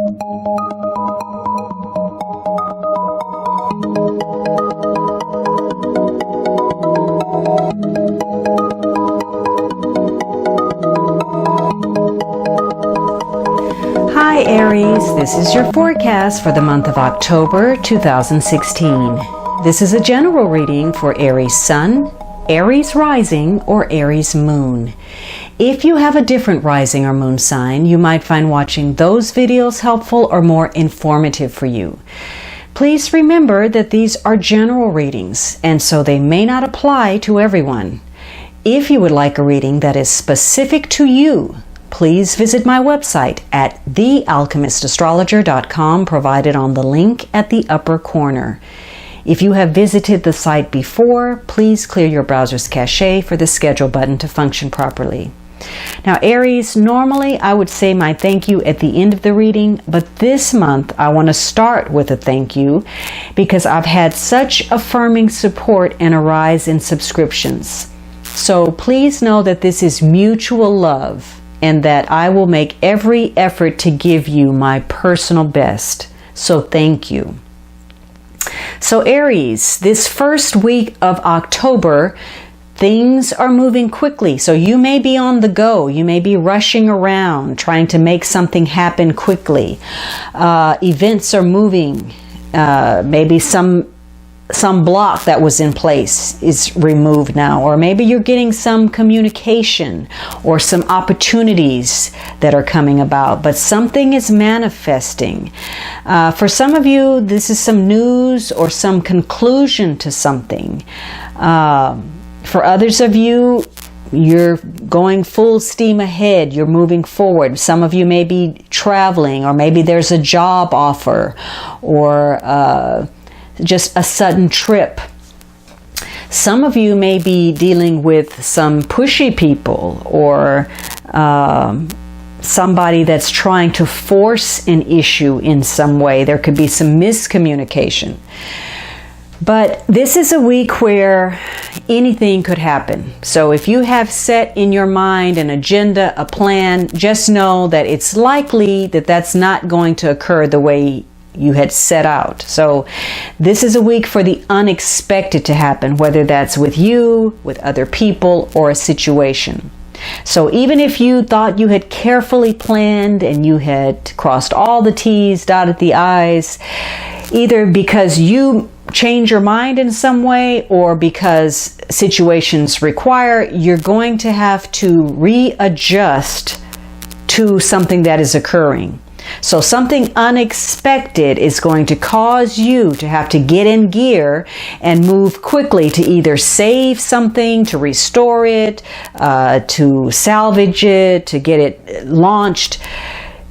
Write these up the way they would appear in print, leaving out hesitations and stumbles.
Hi Aries, this is your forecast for the month of October 2016. This is a general reading for Aries Sun, Aries Rising, or Aries Moon. If you have a different rising or moon sign, you might find watching those videos helpful or more informative for you. Please remember that these are general readings, and so they may not apply to everyone. If you would like a reading that is specific to you, please visit my website at thealchemistastrologer.com, provided on the link at the upper corner. If you have visited the site before, please clear your browser's cache for the schedule button to function properly. Now Aries, normally I would say my thank you at the end of the reading, but this month I want to start with a thank you because I've had such affirming support and a rise in subscriptions. So please know that this is mutual love, and that I will make every effort to give you my personal best. So thank you. So Aries, this first week of October, things are moving quickly. So you may be on the go. You may be rushing around, trying to make something happen quickly. Events are moving. Maybe some block that was in place is removed now, or maybe you're getting some communication or some opportunities that are coming about, but something is manifesting. For some of you, this is some news or some conclusion to something. For others of you, you're going full steam ahead. You're moving forward. Some of you may be traveling, or maybe there's a job offer, or just a sudden trip. Some of you may be dealing with some pushy people, or somebody that's trying to force an issue in some way. There could be some miscommunication. But this is a week where anything could happen. So if you have set in your mind an agenda, a plan, just know that it's likely that that's not going to occur the way you had set out. So this is a week for the unexpected to happen, whether that's with you, with other people, or a situation. So even if you thought you had carefully planned and you had crossed all the T's, dotted the I's, either because you change your mind in some way or because situations require, you're going to have to readjust to something that is occurring. So something unexpected is going to cause you to have to get in gear and move quickly to either save something, to restore it, to salvage it, to get it launched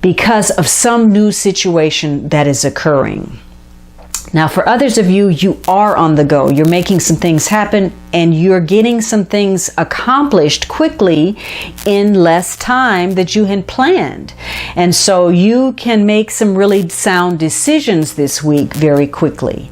because of some new situation that is occurring. Now, for others of you, you are on the go. You're making some things happen and you're getting some things accomplished quickly in less time that you had planned. And so you can make some really sound decisions this week very quickly.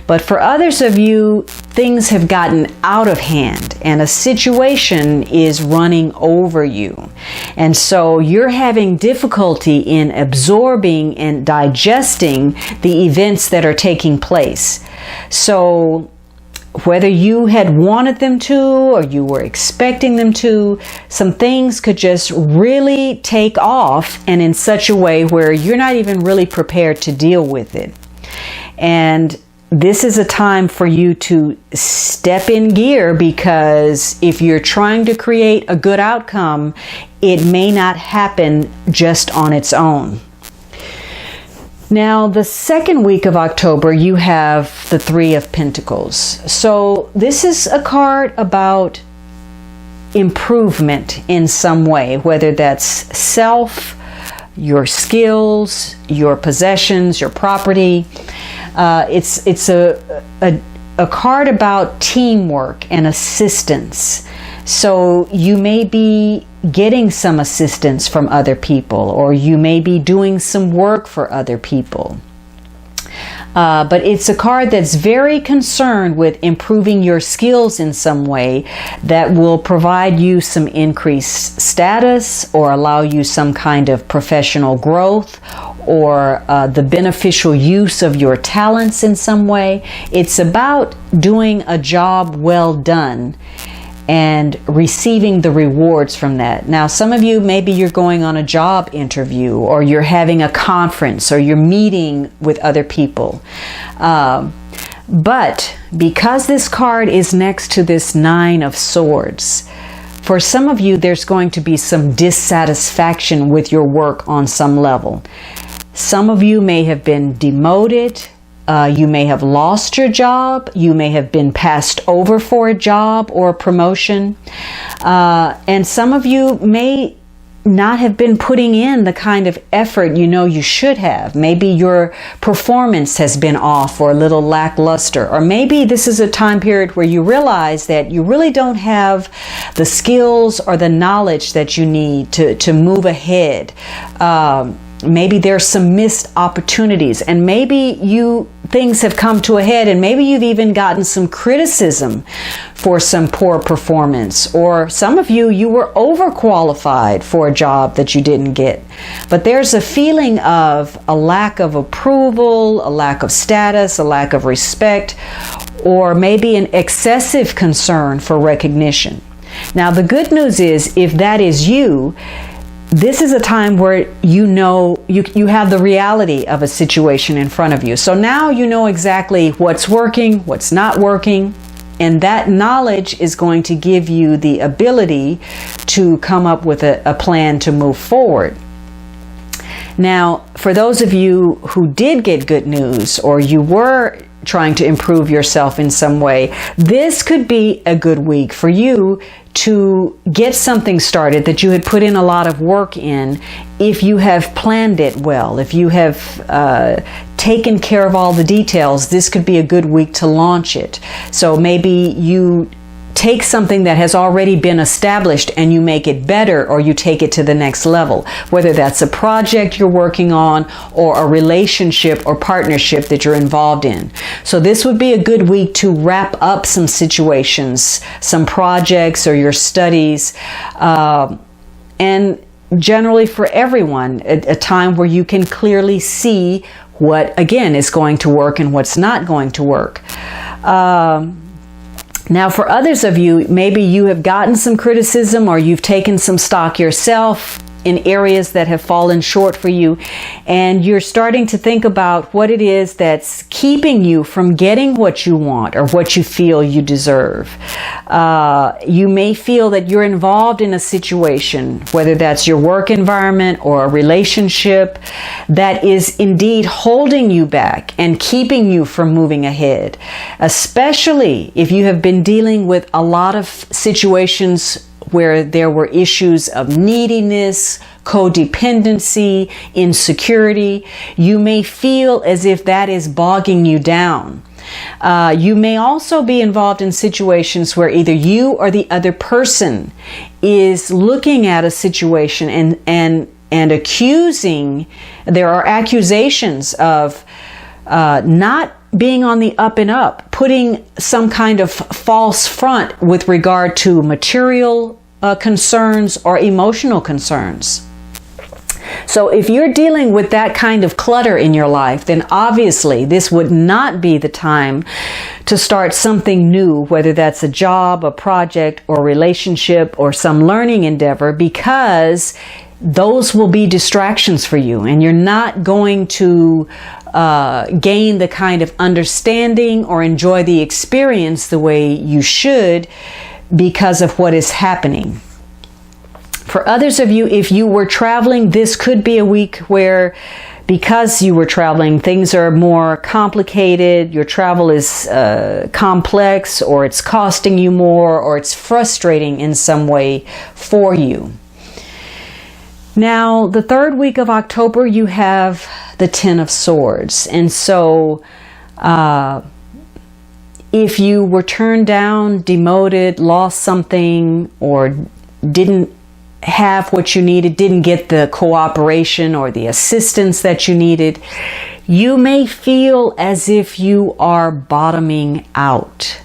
But for others of you, things have gotten out of hand and a situation is running over you. And so you're having difficulty in absorbing and digesting the events that are taking place. So whether you had wanted them to or you were expecting them to, some things could just really take off, and in such a way where you're not even really prepared to deal with it. And this is a time for you to step in gear, because if you're trying to create a good outcome, it may not happen just on its own. Now, the second week of October, you have the Three of Pentacles. So this is a card about improvement in some way, whether that's self, your skills, your possessions, your property. It's a card about teamwork and assistance. So you may be getting some assistance from other people, or you may be doing some work for other people. But it's a card that's very concerned with improving your skills in some way that will provide you some increased status or allow you some kind of professional growth or the beneficial use of your talents in some way. It's about doing a job well done and receiving the rewards from that. Now, some of you, maybe you're going on a job interview, or you're having a conference, or you're meeting with other people. But because this card is next to this Nine of Swords, for some of you, there's going to be some dissatisfaction with your work on some level. Some of you may have been demoted. You may have lost your job. You may have been passed over for a job or a promotion. And some of you may not have been putting in the kind of effort you know you should have. Maybe your performance has been off or a little lackluster. Or maybe this is a time period where you realize that you really don't have the skills or the knowledge that you need to move ahead. Maybe there's some missed opportunities, and maybe things have come to a head, and maybe you've even gotten some criticism for some poor performance, or some of you were overqualified for a job that you didn't get. But there's a feeling of a lack of approval, a lack of status, a lack of respect, or maybe an excessive concern for recognition. Now, the good news is, if that is you, this is a time where you know you have the reality of a situation in front of you. So now you know exactly what's working, what's not working, and that knowledge is going to give you the ability to come up with a plan to move forward. Now, for those of you who did get good news, or you were trying to improve yourself in some way, this could be a good week for you to get something started that you had put in a lot of work in, if you have planned it well, if you have taken care of all the details. This could be a good week to launch it. So maybe you take something that has already been established and you make it better, or you take it to the next level, whether that's a project you're working on or a relationship or partnership that you're involved in. So this would be a good week to wrap up some situations, some projects or your studies, and generally for everyone, a time where you can clearly see what, again, is going to work and what's not going to work. Now, for others of you, maybe you have gotten some criticism, or you've taken some stock yourself in areas that have fallen short for you, and you're starting to think about what it is that's keeping you from getting what you want or what you feel you deserve. You may feel that you're involved in a situation, whether that's your work environment or a relationship, that is indeed holding you back and keeping you from moving ahead, especially if you have been dealing with a lot of situations where there were issues of neediness, codependency, insecurity. You may feel as if that is bogging you down. You may also be involved in situations where either you or the other person is looking at a situation and accusing. There are accusations of not being on the up and up, putting some kind of false front with regard to material concerns or emotional concerns. So if you're dealing with that kind of clutter in your life, then obviously this would not be the time to start something new, whether that's a job, a project, or relationship, or some learning endeavor, because those will be distractions for you, and you're not going to gain the kind of understanding or enjoy the experience the way you should because of what is happening. For others of you, if you were traveling, this could be a week where, because you were traveling, things are more complicated, your travel is complex, or it's costing you more, or it's frustrating in some way for you. Now, the third week of October, you have the Ten of Swords. And so, if you were turned down, demoted, lost something, or didn't have what you needed, didn't get the cooperation or the assistance that you needed, you may feel as if you are bottoming out.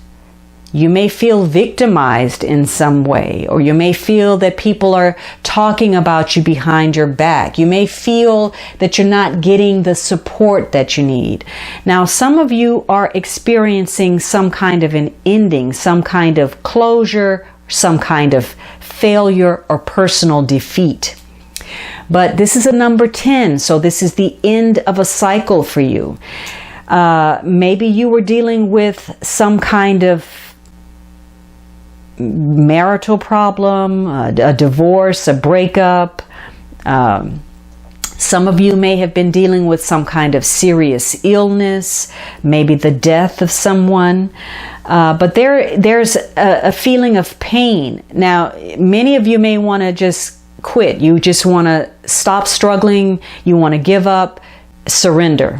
You may feel victimized in some way, or you may feel that people are talking about you behind your back. You may feel that you're not getting the support that you need. Now, some of you are experiencing some kind of an ending, some kind of closure, some kind of failure or personal defeat. But this is a number 10, so this is the end of a cycle for you. Maybe you were dealing with some kind of marital problem, a divorce, a breakup. Some of you may have been dealing with some kind of serious illness, maybe the death of someone. But there's a feeling of pain. Now, many of you may want to just quit. You just want to stop struggling. You want to give up, surrender.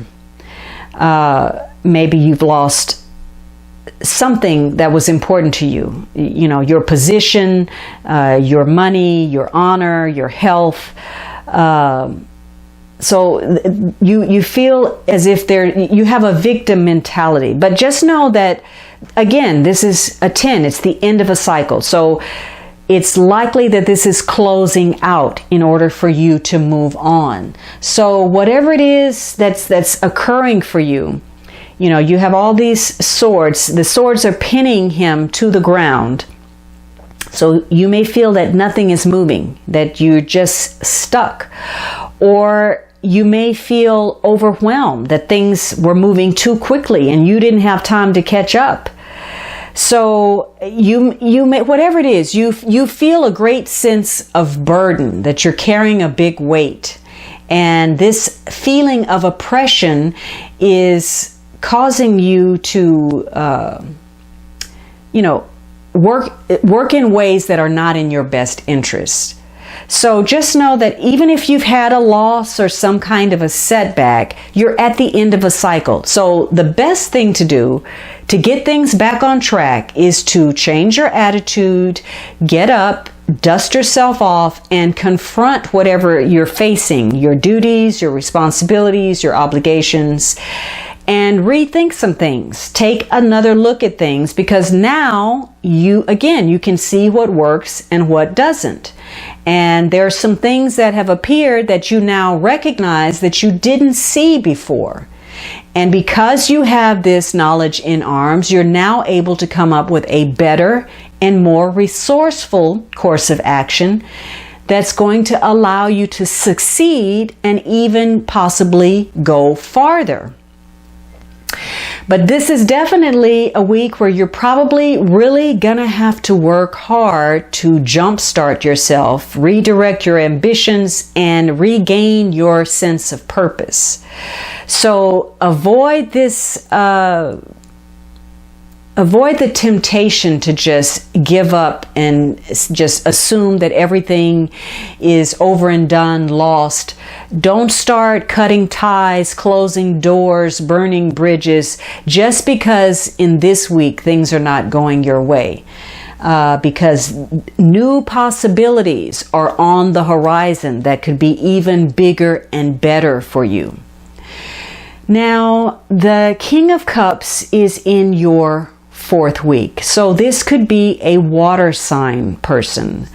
Maybe you've lost something that was important to you. You know, your position, your money, your honor, your health. So you feel as if you have a victim mentality. But just know that, again, this is a 10. It's the end of a cycle. So it's likely that this is closing out in order for you to move on. So whatever it is that's occurring for you, you know, you have all these swords. The swords are pinning him to the ground. So you may feel that nothing is moving, that you're just stuck. Or you may feel overwhelmed, that things were moving too quickly and you didn't have time to catch up. So you may, whatever it is, you feel a great sense of burden, that you're carrying a big weight. And this feeling of oppression is causing you to, work in ways that are not in your best interest. So just know that even if you've had a loss or some kind of a setback, you're at the end of a cycle. So the best thing to do to get things back on track is to change your attitude, get up, dust yourself off, and confront whatever you're facing, your duties, your responsibilities, your obligations, and rethink some things. Take another look at things, because now you can see what works and what doesn't. And there are some things that have appeared that you now recognize that you didn't see before. And because you have this knowledge in arms, you're now able to come up with a better and more resourceful course of action that's going to allow you to succeed and even possibly go farther. But this is definitely a week where you're probably really gonna have to work hard to jumpstart yourself, redirect your ambitions, and regain your sense of purpose. So avoid this, avoid the temptation to just give up and just assume that everything is over and done, lost. Don't start cutting ties, closing doors, burning bridges, just because in this week things are not going your way. Because new possibilities are on the horizon that could be even bigger and better for you. Now, the King of Cups is in your 4th week. So this could be a water sign person,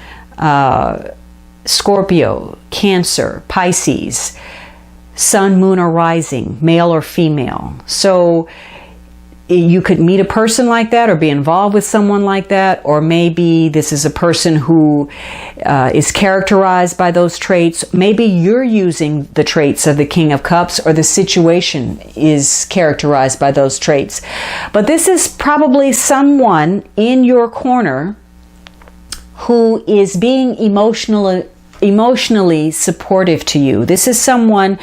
Scorpio, Cancer, Pisces, Sun, Moon, or Rising, male or female. So you could meet a person like that or be involved with someone like that, or maybe this is a person who is characterized by those traits. Maybe you're using the traits of the King of Cups, or the situation is characterized by those traits. But this is probably someone in your corner who is being emotionally supportive to you. This is someone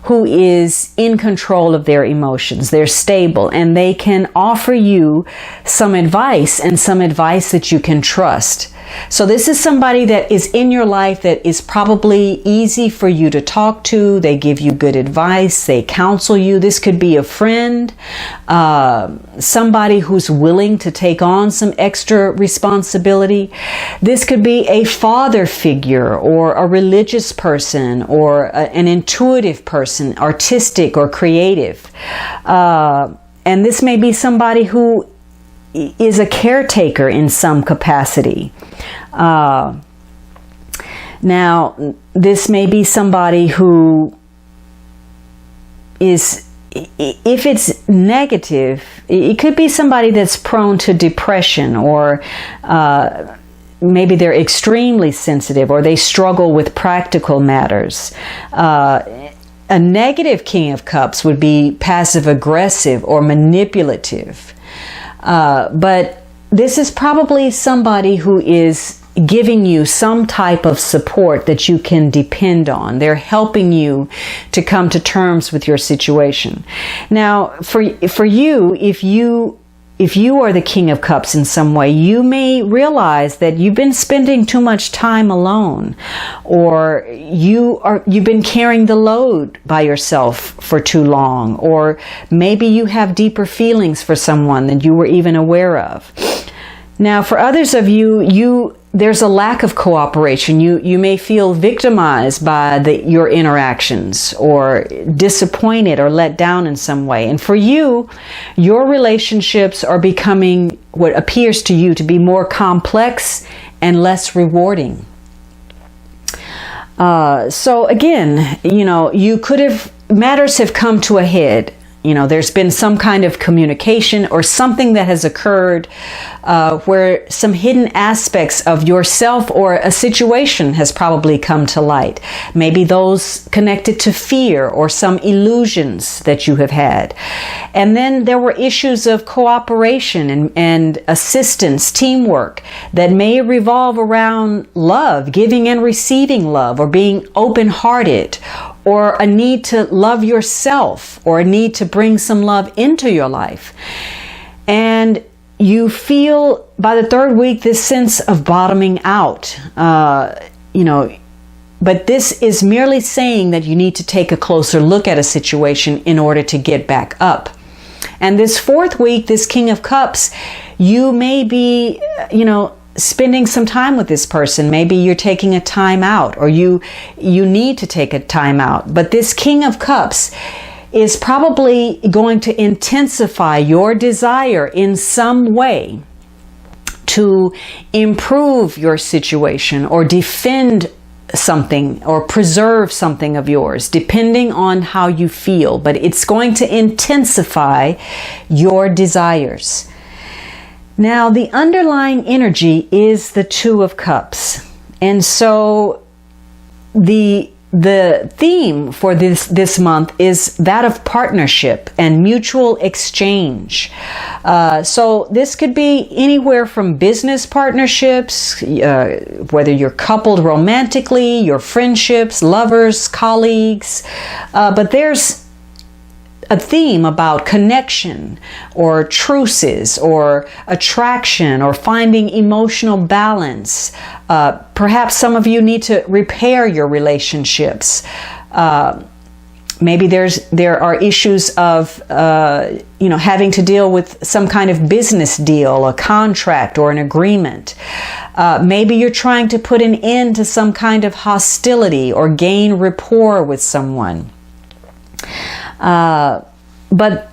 who is in control of their emotions. They're stable, and they can offer you some advice, and some advice that you can trust. So this is somebody that is in your life that is probably easy for you to talk to. They give you good advice. They counsel you. This could be a friend, somebody who's willing to take on some extra responsibility. This could be a father figure, or a religious person, or an intuitive person, artistic or creative. And this may be somebody who is a caretaker in some capacity. Now, this may be somebody who is, if it's negative, it could be somebody that's prone to depression, or maybe they're extremely sensitive, or they struggle with practical matters. A negative King of Cups would be passive aggressive or manipulative. But this is probably somebody who is giving you some type of support that you can depend on. They're helping you to come to terms with your situation. Now, for you, if you are the King of Cups in some way, you may realize that you've been spending too much time alone, or you've been carrying the load by yourself for too long, or maybe you have deeper feelings for someone than you were even aware of. Now, for others of you, there's a lack of cooperation. You may feel victimized by your interactions, or disappointed or let down in some way. And for you, your relationships are becoming what appears to you to be more complex and less rewarding. So again, matters have come to a head. There's been some kind of communication or something that has occurred where some hidden aspects of yourself or a situation has probably come to light. Maybe those connected to fear or some illusions that you have had. And then there were issues of cooperation and assistance, teamwork, that may revolve around love, giving and receiving love, or being open-hearted, or a need to love yourself, or a need to bring some love into your life. And you feel by the third week this sense of bottoming out, but this is merely saying that you need to take a closer look at a situation in order to get back up. And this fourth week, this King of Cups, you may be, spending some time with this person. Maybe you're taking a time out, or you need to take a time out. But this King of Cups is probably going to intensify your desire in some way to improve your situation, or defend something, or preserve something of yours, depending on how you feel. But it's going to intensify your desires. Now, the underlying energy is the Two of Cups. And so the theme for this month is that of partnership and mutual exchange. So this could be anywhere from business partnerships, whether you're coupled romantically, your friendships, lovers, colleagues, but there's a theme about connection, or truces, or attraction, or finding emotional balance. Perhaps some of you need to repair your relationships. Maybe there are issues of having to deal with some kind of business deal, a contract, or an agreement. Maybe you're trying to put an end to some kind of hostility or gain rapport with someone. But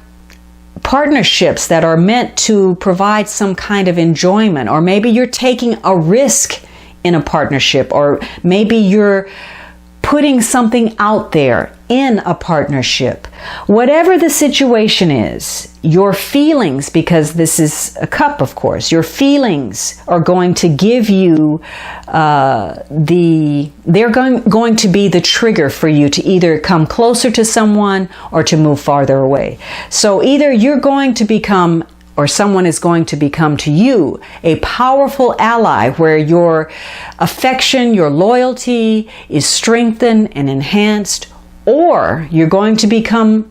partnerships that are meant to provide some kind of enjoyment, or maybe you're taking a risk in a partnership, or maybe you're putting something out there in a partnership. Whatever the situation is, your feelings, because this is a cup, of course, your feelings are going to give you they're going to be the trigger for you to either come closer to someone or to move farther away. So either you're going to become, or someone is going to become to you, a powerful ally where your affection, your loyalty is strengthened and enhanced, or you're going to become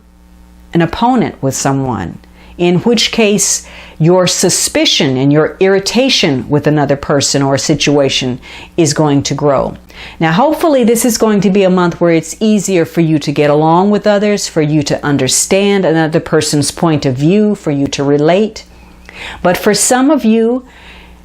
an opponent with someone, in which case your suspicion and your irritation with another person or situation is going to grow. Now, hopefully this is going to be a month where it's easier for you to get along with others, for you to understand another person's point of view, for you to relate. But for some of you,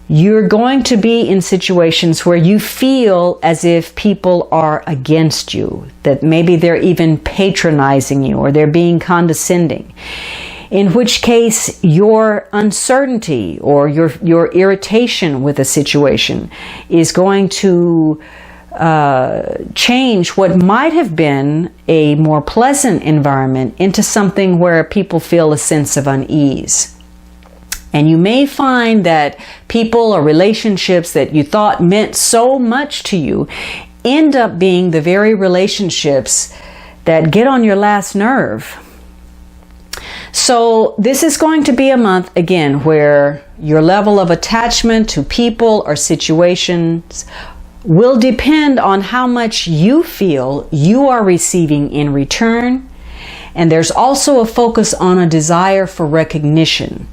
you're going to be in situations where you feel as if people are against you, that maybe they're even patronizing you, or they're being condescending. in which case your uncertainty or your irritation with a situation is going to change what might have been a more pleasant environment into something where people feel a sense of unease. And you may find that people or relationships that you thought meant so much to you end up being the very relationships that get on your last nerve. So this is going to be a month, again, where your level of attachment to people or situations will depend on how much you feel you are receiving in return. And there's also a focus on a desire for recognition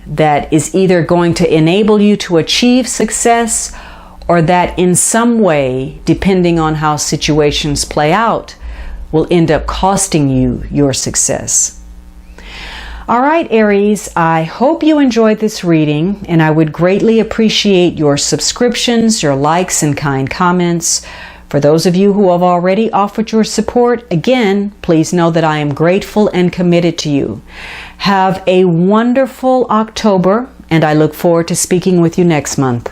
that is either going to enable you to achieve success, or that in some way, depending on how situations play out, will end up costing you your success. All right, Aries, I hope you enjoyed this reading, and I would greatly appreciate your subscriptions, your likes, and kind comments. For those of you who have already offered your support, again, please know that I am grateful and committed to you. Have a wonderful October, and I look forward to speaking with you next month.